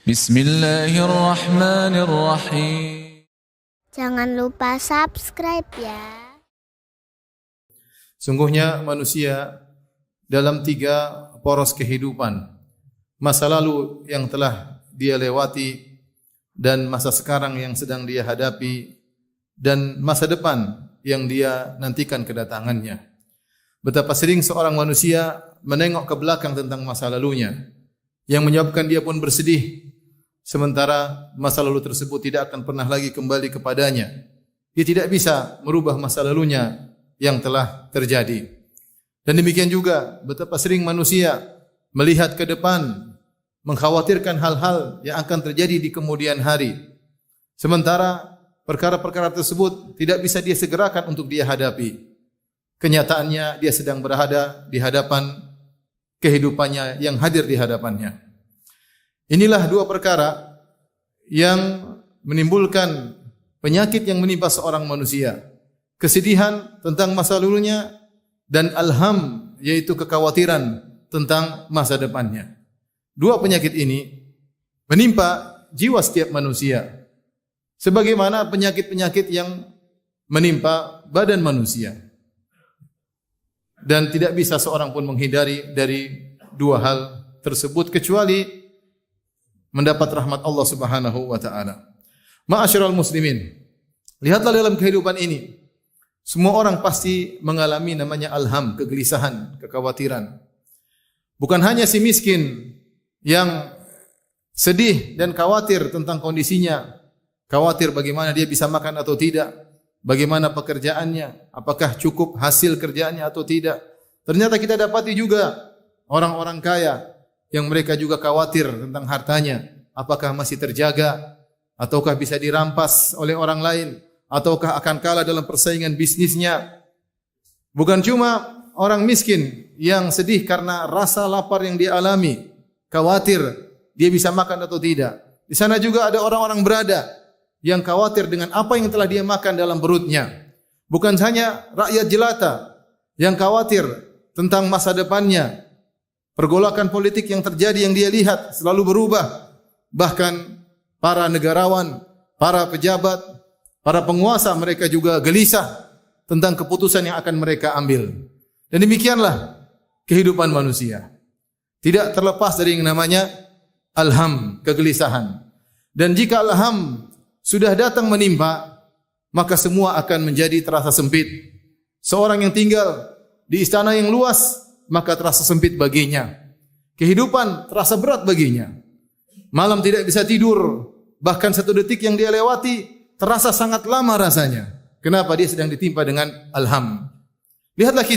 Bismillahirrahmanirrahim. Jangan lupa subscribe ya. Sungguhnya manusia dalam 3 poros kehidupan. Masa lalu yang telah dia lewati dan masa sekarang yang sedang dia hadapi dan masa depan yang dia nantikan kedatangannya. Betapa sering seorang manusia menengok ke belakang tentang masa lalunya yang menyebabkan dia pun bersedih, sementara masa lalu tersebut tidak akan pernah lagi kembali kepadanya. Dia tidak bisa merubah masa lalunya yang telah terjadi. Dan demikian juga betapa sering manusia melihat ke depan, mengkhawatirkan hal-hal yang akan terjadi di kemudian hari. Sementara perkara-perkara tersebut tidak bisa dia segerakan untuk dia hadapi. Kenyataannya dia sedang berada di hadapan kehidupannya yang hadir di hadapannya. Inilah 2 perkara yang menimbulkan penyakit yang menimpa seorang manusia. Kesedihan tentang masa lalunya dan alham, yaitu kekhawatiran tentang masa depannya. 2 penyakit ini menimpa jiwa setiap manusia, sebagaimana penyakit-penyakit yang menimpa badan manusia. Dan tidak bisa seorang pun menghindari dari 2 hal tersebut kecuali mendapat rahmat Allah Subhanahu wa taala. Ma'asyiral muslimin, lihatlah dalam kehidupan ini, semua orang pasti mengalami namanya alham, kegelisahan, kekhawatiran. Bukan hanya si miskin yang sedih dan khawatir tentang kondisinya, khawatir bagaimana dia bisa makan atau tidak, bagaimana pekerjaannya, apakah cukup hasil kerjaannya atau tidak. Ternyata kita dapati juga orang-orang kaya yang mereka juga khawatir tentang hartanya, apakah masih terjaga, ataukah bisa dirampas oleh orang lain, ataukah akan kalah dalam persaingan bisnisnya. Bukan cuma orang miskin yang sedih karena rasa lapar yang dia alami, khawatir dia bisa makan atau tidak. Di sana juga ada orang-orang berada yang khawatir dengan apa yang telah dia makan dalam perutnya. Bukan hanya rakyat jelata yang khawatir tentang masa depannya. Pergolakan politik yang terjadi yang dia lihat selalu berubah. Bahkan para negarawan, para pejabat, para penguasa mereka juga gelisah tentang keputusan yang akan mereka ambil. Dan demikianlah kehidupan manusia. Tidak terlepas dari yang namanya alham, kegelisahan. Dan jika alham sudah datang menimpa, maka semua akan menjadi terasa sempit. Seorang yang tinggal di istana yang luas, maka terasa sempit baginya. Kehidupan terasa berat baginya. Malam tidak bisa tidur, bahkan 1 detik yang dia lewati terasa sangat lama rasanya. Kenapa? Dia sedang ditimpa dengan alham. Lihatlah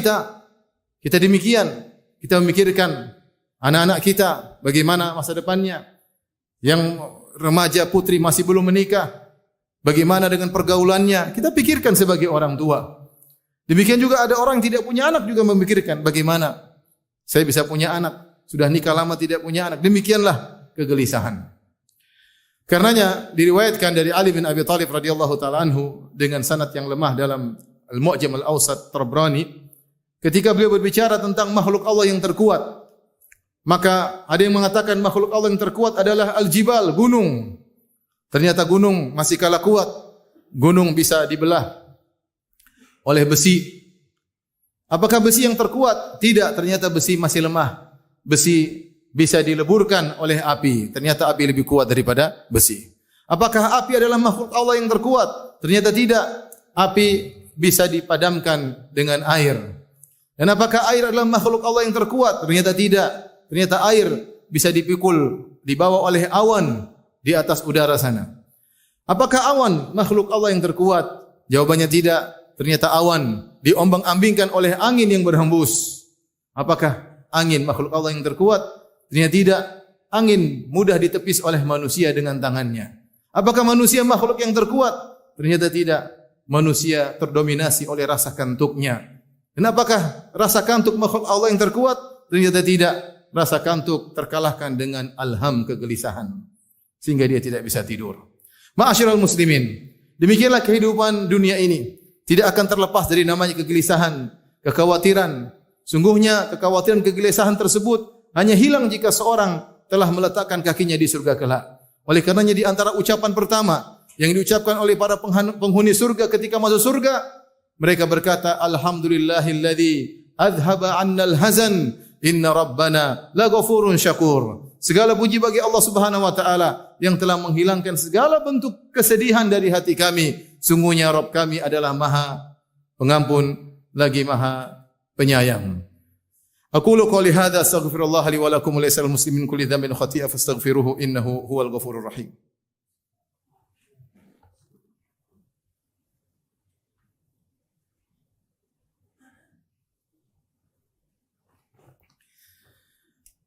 kita demikian. Kita memikirkan anak-anak kita, bagaimana masa depannya. Yang remaja putri masih belum menikah, bagaimana dengan pergaulannya. Kita pikirkan sebagai orang tua. Demikian juga ada orang yang tidak punya anak juga memikirkan bagaimana saya bisa punya anak, sudah nikah lama tidak punya anak. Demikianlah kegelisahan. Karenanya diriwayatkan dari Ali bin Abi Thalib radhiyallahu taala anhu dengan sanad yang lemah dalam Al-Mu'jam Al-Awsat Tabrani, ketika beliau berbicara tentang makhluk Allah yang terkuat, maka ada yang mengatakan makhluk Allah yang terkuat adalah al-jibal, gunung. Ternyata gunung masih kalah kuat. Gunung bisa dibelah oleh besi. Apakah besi yang terkuat? Tidak, ternyata besi masih lemah. Besi bisa dileburkan oleh api. Ternyata api lebih kuat daripada besi. Apakah api adalah makhluk Allah yang terkuat? Ternyata tidak. Api bisa dipadamkan dengan air. Dan apakah air adalah makhluk Allah yang terkuat? Ternyata tidak. Ternyata air bisa dipikul, dibawa oleh awan di atas udara sana. Apakah awan makhluk Allah yang terkuat? Jawabannya tidak. Ternyata awan diombang-ambingkan oleh angin yang berhembus. Apakah angin makhluk Allah yang terkuat? Ternyata tidak. Angin mudah ditepis oleh manusia dengan tangannya. Apakah manusia makhluk yang terkuat? Ternyata tidak. Manusia terdominasi oleh rasa kantuknya. Dan apakah rasa kantuk makhluk Allah yang terkuat? Ternyata tidak. Rasa kantuk terkalahkan dengan alham, kegelisahan, sehingga dia tidak bisa tidur. Ma'asyiral muslimin, demikianlah kehidupan dunia ini. Tidak akan terlepas dari namanya kegelisahan, kekhawatiran. Sungguhnya kekhawatiran, kegelisahan tersebut hanya hilang jika seorang telah meletakkan kakinya di surga kelak. Oleh karenanya di antara ucapan pertama yang diucapkan oleh para penghuni surga ketika masuk surga, mereka berkata, Alhamdulillahilladzi adhaba 'annal hazan, inna rabbana laghafurun syakur. Segala puji bagi Allah Subhanahu wa taala yang telah menghilangkan segala bentuk kesedihan dari hati kami. Sungguhnya Rabb kami adalah Maha Pengampun lagi Maha Penyayang. Aqulu qouli hadza astaghfirullah li wa lakum wa lisal muslimin kulli dhanbin khati'a fastaghfiruhu innahu huwal ghafurur rahim.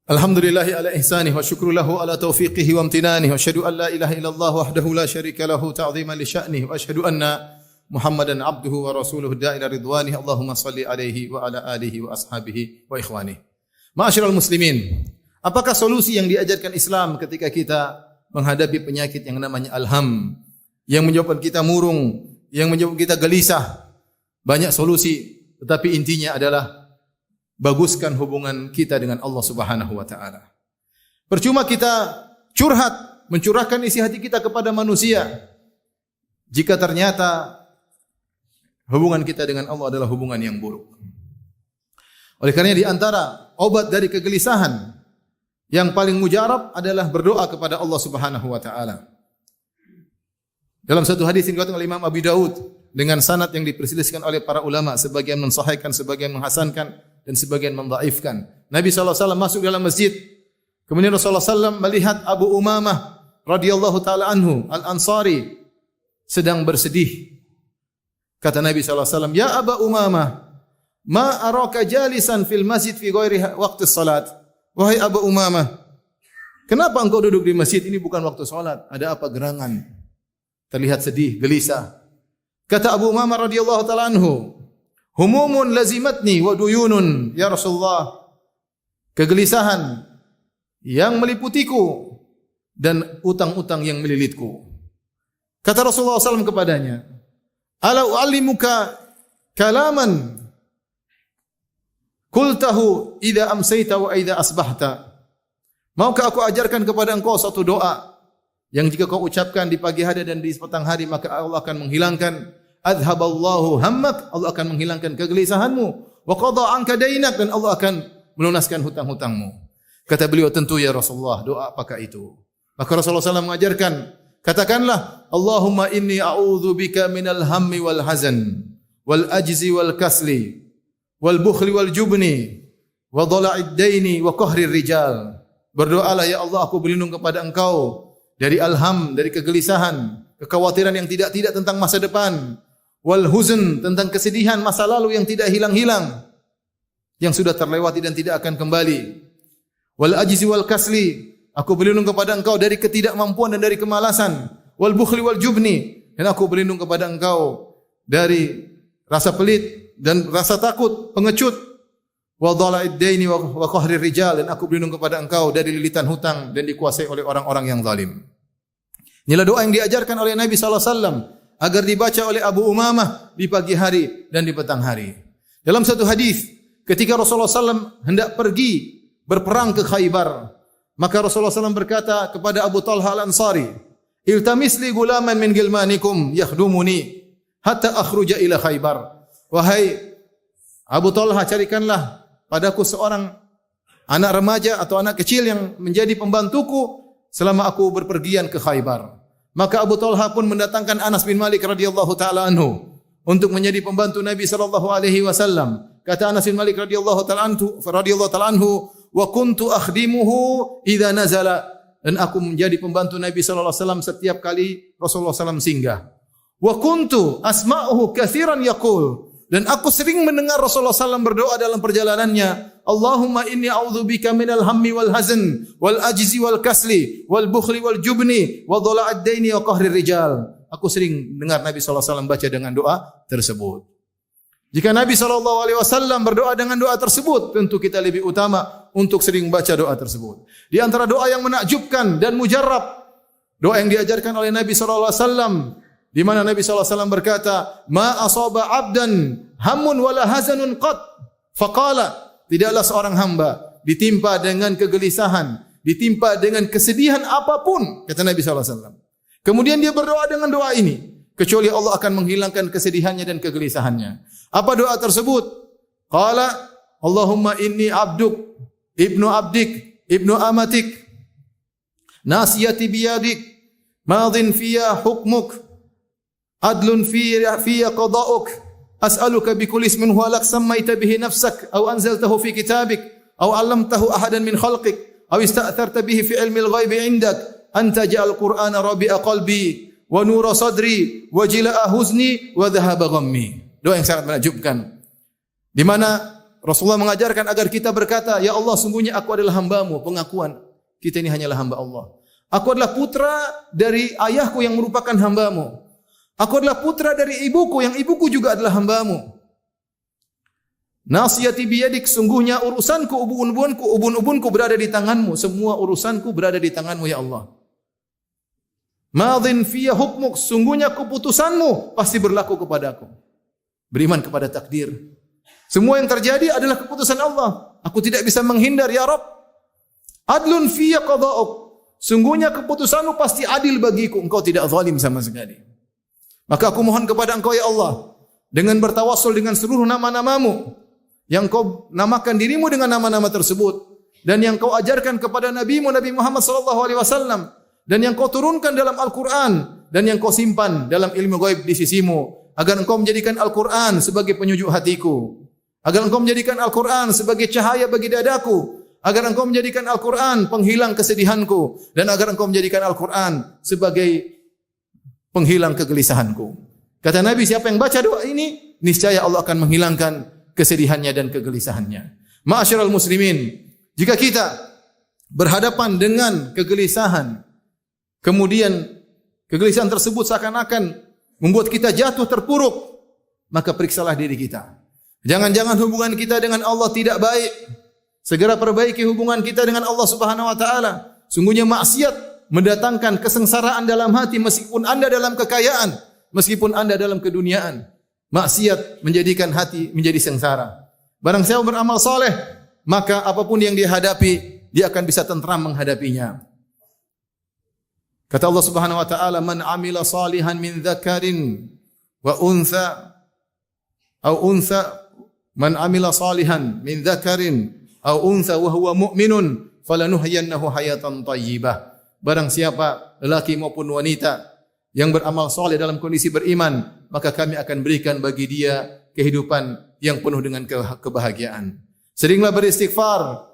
Alhamdulillahi ala ihsanihi wa syukru lahu ala taufiqihi wa amtinanihi wa asyhadu an la ilaha illallah wahdahu la syarika lahu ta'ziman li sya'nihi wa asyhadu anna Muhammadan abduhu wa rasuluhu da'ila ridwanihi. Allahumma salli alaihi wa ala alihi wa ashabihi wa ikhwanihi. Ma'asyiral muslimin, apakah solusi yang diajarkan Islam ketika kita menghadapi penyakit yang namanya alham, yang menyebabkan kita murung, yang menyebabkan kita gelisah? Banyak solusi, tetapi intinya adalah baguskan hubungan kita dengan Allah Subhanahu wa taala. Percuma kita curhat, mencurahkan isi hati kita kepada manusia jika ternyata hubungan kita dengan Allah adalah hubungan yang buruk. Oleh karena di antara obat dari kegelisahan yang paling mujarab adalah berdoa kepada Allah Subhanahu wa taala. Dalam satu hadis yang diriwayatkan oleh Imam Abi Daud dengan sanad yang diperselisihkan oleh para ulama, sebagian mensahihkan, sebagian menghasankan, dan sebagian mendhaifkan. Nabi SAW masuk dalam masjid. Kemudian Rasulullah SAW melihat Abu Umamah radhiyallahu taala anhu Al-Ansari sedang bersedih. Kata Nabi SAW, "Ya Aba Umamah, ma araka jalisan fil masjid fi ghairi waqti salat." Wahai Abu Umamah, kenapa engkau duduk di masjid ini bukan waktu salat? Ada apa gerangan? Terlihat sedih, gelisah. Kata Abu Umamah radhiyallahu taala anhu, humumun lazimatni wa duyunun ya Rasulullah. Kegelisahan yang meliputiku dan utang-utang yang melilitku. Kata Rasulullah SAW kepadanya, ala u'allimuka kalaman qultahu idza amsayta wa idza asbahta. Maukah aku ajarkan kepada engkau satu doa yang jika kau ucapkan di pagi hari dan di petang hari maka Allah akan menghilangkan adhaballahu hammak, Allah akan menghilangkan kegelisahanmu, wa qada anka dainak, dan Allah akan melunaskan hutang-hutangmu. Kata beliau, tentu ya Rasulullah, doa apakah itu? Maka Rasulullah SAW mengajarkan, katakanlah, Allahumma inni a'udzu bika minal hammi wal hazan wal ajzi wal kasli wal bukhli wal jubni wa dhala'id daini wa qahrir rijal. Berdoalah ya Allah, aku berlindung kepada engkau dari alham, dari kegelisahan, kekhawatiran yang tidak-tidak tentang masa depan, wal huzn, tentang kesedihan masa lalu yang tidak hilang-hilang, yang sudah terlewati dan tidak akan kembali. Wal ajzi wal kasli, aku berlindung kepada engkau dari ketidakmampuan dan dari kemalasan. Wal bukhli wal jubni, dan aku berlindung kepada engkau dari rasa pelit dan rasa takut, pengecut. Wa dhala'id daini wa qahrir rijal, dan aku berlindung kepada engkau dari lilitan hutang dan dikuasai oleh orang-orang yang zalim. Inilah doa yang diajarkan oleh Nabi SAW agar dibaca oleh Abu Umamah di pagi hari dan di petang hari. Dalam satu hadis, ketika Rasulullah SAW hendak pergi berperang ke Khaybar, maka Rasulullah SAW berkata kepada Abu Talha Al-Ansari, iltamis li gulaman min gilmanikum yakhdumuni hatta akhruja ila Khaybar. Wahai Abu Talha, carikanlah padaku seorang anak remaja atau anak kecil yang menjadi pembantuku selama aku berpergian ke Khaybar. Maka Abu Talha pun mendatangkan Anas bin Malik radhiyallahu taala anhu untuk menjadi pembantu Nabi sallallahu alaihi wasallam. Kata Anas bin Malik radhiyallahu taala anhu, wa kuntu akhdimuhu idza nazala, dan aku menjadi pembantu Nabi sallallahu alaihi wasallam setiap kali Rasulullah sallallahu singgah. Wa kuntu asma'uhu katsiran yaqul, dan aku sering mendengar Rasulullah sallallahu berdoa dalam perjalanannya, Allahumma inni a'udzubika minal hammi wal hazn wal ajzi wal kasli wal bukhli wal jubni wa dhala'id daini wa qahrir rijal. Aku sering dengar Nabi sallallahu alaihi wasallam baca dengan doa tersebut. Jika Nabi SAW berdoa dengan doa tersebut, tentu kita lebih utama untuk sering baca doa tersebut. Di antara doa yang menakjubkan dan mujarrab, doa yang diajarkan oleh Nabi SAW, di mana Nabi SAW berkata, ma asaba abdan hammun wala hazanun qat, faqala, tidaklah seorang hamba ditimpa dengan kegelisahan, ditimpa dengan kesedihan apapun, kata Nabi SAW. Kemudian dia berdoa dengan doa ini, kecuali Allah akan menghilangkan kesedihannya dan kegelisahannya. Apa doa tersebut? Qala, Allahumma inni abduk, ibnu abdik, ibnu amatik, nasiyati biyadik, madin fiyya hukmuk, adlun fiyya qada'uk, as'aluka bikulli ismin huwa lak sammaita bihi nafsak, aw anzaltahu fi kitabik, aw 'allamtahu ahadan min khalqik, aw ista'tharta bihi fi ilmi al-ghaibi 'indak, anta ja'al Qur'ana rabi'a qalbi wa nura sadri wa jila'a huzni wa dhahaba ghammi. Doa yang sangat menakjubkan, di mana Rasulullah mengajarkan agar kita berkata, ya Allah, sungguhnya aku adalah hamba-Mu. Pengakuan kita ini hanyalah hamba Allah. Aku adalah putra dari ayahku yang merupakan hamba-Mu. Aku adalah putra dari ibuku yang ibuku juga adalah hamba-Mu. Nasiyati biyadik, sungguhnya urusanku, ubun-ubunku berada di tangan-Mu. Semua urusanku berada di tangan-Mu, ya Allah. Madin fiyya hukmuk, sungguhnya keputusan-Mu pasti berlaku kepadaku. Beriman kepada takdir. Semua yang terjadi adalah keputusan Allah. Aku tidak bisa menghindar, ya Rabb. Adlun fiyya qada'uk, sungguhnya keputusan-Mu pasti adil bagiku. Engkau tidak zalim sama sekali. Maka aku mohon kepada Engkau, ya Allah, dengan bertawassul dengan seluruh nama-nama-Mu, yang Kau namakan dirimu dengan nama-nama tersebut, dan yang Kau ajarkan kepada Nabi-Mu Nabi Muhammad SAW, dan yang Kau turunkan dalam Al-Quran, dan yang Kau simpan dalam ilmu ghaib di sisimu, agar Engkau menjadikan Al-Quran sebagai penyujuk hatiku, agar Engkau menjadikan Al-Quran sebagai cahaya bagi dadaku, agar Engkau menjadikan Al-Quran penghilang kesedihanku, dan agar Engkau menjadikan Al-Quran sebagai penghilang kegelisahanku. Kata Nabi, siapa yang baca doa ini, niscaya Allah akan menghilangkan kesedihannya dan kegelisahannya. Ma'asyiral muslimin, jika kita berhadapan dengan kegelisahan, kemudian kegelisahan tersebut seakan-akan membuat kita jatuh terpuruk, maka periksalah diri kita. Jangan-jangan hubungan kita dengan Allah tidak baik. Segera perbaiki hubungan kita dengan Allah Subhanahu wa taala. Sungguhnya maksiat mendatangkan kesengsaraan dalam hati, meskipun Anda dalam kekayaan, meskipun Anda dalam keduniaan. Maksiat menjadikan hati menjadi sengsara. Barang siapa beramal saleh, maka apapun yang dia hadapi, dia akan bisa tentram menghadapinya. Kata Allah Subhanahu wa taala, "Man 'amila salihan min dzakarin wa untha aw untha man 'amila salihan min dzakarin aw untha wa huwa mu'minun falanuhyiyannahu hayatan thayyibah." Barang siapa lelaki maupun wanita yang beramal saleh dalam kondisi beriman, maka kami akan berikan bagi dia kehidupan yang penuh dengan kebahagiaan. Seringlah beristighfar.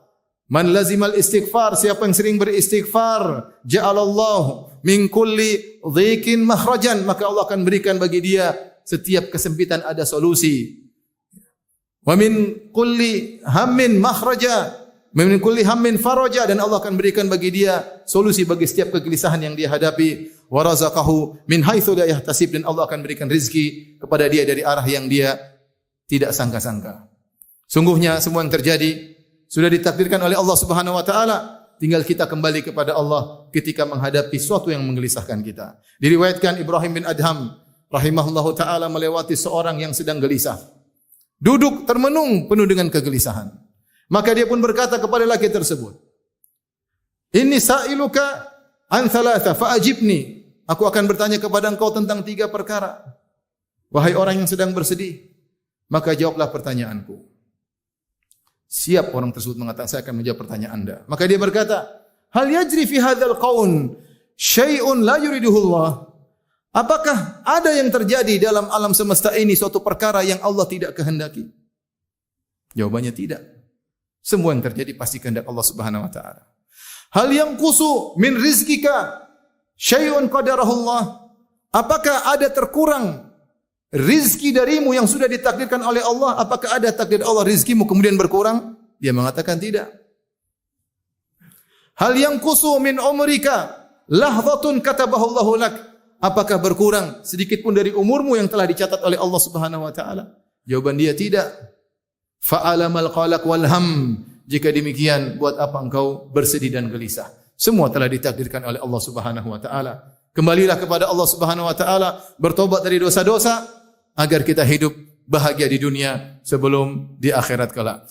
Man lazimal istighfar, siapa yang sering beristighfar, ja'alallahu min kulli dhiqin makhrajan, maka Allah akan berikan bagi dia setiap kesempitan ada solusi. Wa min kulli hammin makhraja, min kulli hammin faraja, dan Allah akan berikan bagi dia solusi bagi setiap kegelisahan yang dia hadapi. Wa razaqahu min haitsu la yahtasib, dan Allah akan berikan rezeki kepada dia dari arah yang dia tidak sangka-sangka. Sungguhnya semua yang terjadi sudah ditakdirkan oleh Allah Subhanahu wa taala, tinggal kita kembali kepada Allah ketika menghadapi sesuatu yang menggelisahkan kita. Diriwayatkan Ibrahim bin Adham rahimahullahu taala melewati seorang yang sedang gelisah. Duduk termenung penuh dengan kegelisahan. Maka dia pun berkata kepada laki tersebut, "Inni sa'iluka an thalatha fa'ajibni." Aku akan bertanya kepada engkau tentang 3 perkara. Wahai orang yang sedang bersedih, maka jawablah pertanyaanku. Siap orang tersebut mengatakan, saya akan menjawab pertanyaan Anda. Maka dia berkata, hal yajri fi hadzal qaun syai'un la yuriduhullah. Apakah ada yang terjadi dalam alam semesta ini suatu perkara yang Allah tidak kehendaki? Jawabannya tidak. Semua yang terjadi pasti kehendak Allah Subhanahu wa taala. Hal yang kusu min rizkika syai'un qadarahullah. Apakah ada terkurang rizki darimu yang sudah ditakdirkan oleh Allah? Apakah ada takdir Allah rizkimu kemudian berkurang? Dia mengatakan tidak. Hal yang kusu min umrika lahzatun katabahullahu lak. Apakah berkurang sedikit pun dari umurmu yang telah dicatat oleh Allah Subhanahu wa taala? Jawaban dia tidak. Fa'alamal qalaq wal ham. Jika demikian, buat apa engkau bersedih dan gelisah? Semua telah ditakdirkan oleh Allah Subhanahu wa taala. Kembalilah kepada Allah Subhanahu wa taala, bertobat dari dosa-dosa agar kita hidup bahagia di dunia sebelum di akhirat kelak.